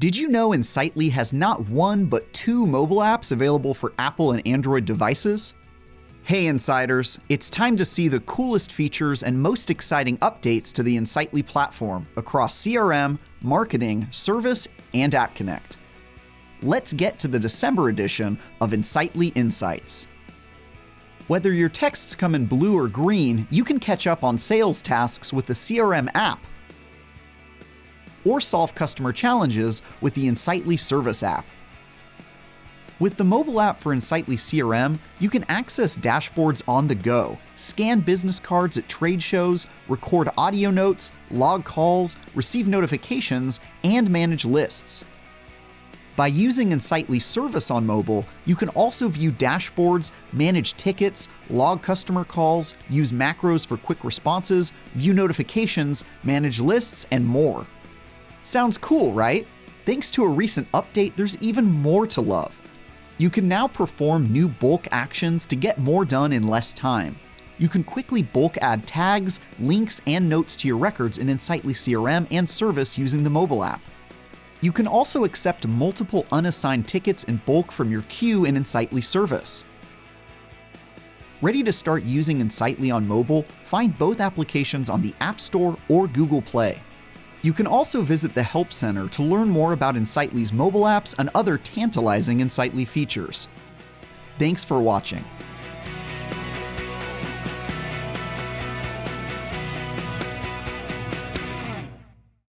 Did you know Insightly has not one but two mobile apps available for Apple and Android devices? Hey Insiders, it's time to see the coolest features and most exciting updates to the Insightly platform across CRM, marketing, service, and App Connect. Let's get to the December edition of Insightly Insights. Whether your texts come in blue or green, you can catch up on sales tasks with the CRM app or solve customer challenges with the Insightly Service app. With the mobile app for Insightly CRM, you can access dashboards on the go, scan business cards at trade shows, record audio notes, log calls, receive notifications, and manage lists. By using Insightly Service on mobile, you can also view dashboards, manage tickets, log customer calls, use macros for quick responses, view notifications, manage lists, and more. Sounds cool, right? Thanks to a recent update, there's even more to love. You can now perform new bulk actions to get more done in less time. You can quickly bulk add tags, links, and notes to your records in Insightly CRM and Service using the mobile app. You can also accept multiple unassigned tickets in bulk from your queue in Insightly Service. Ready to start using Insightly on mobile? Find both applications on the App Store or Google Play. You can also visit the Help Center to learn more about Insightly's mobile apps and other tantalizing Insightly features. Thanks for watching.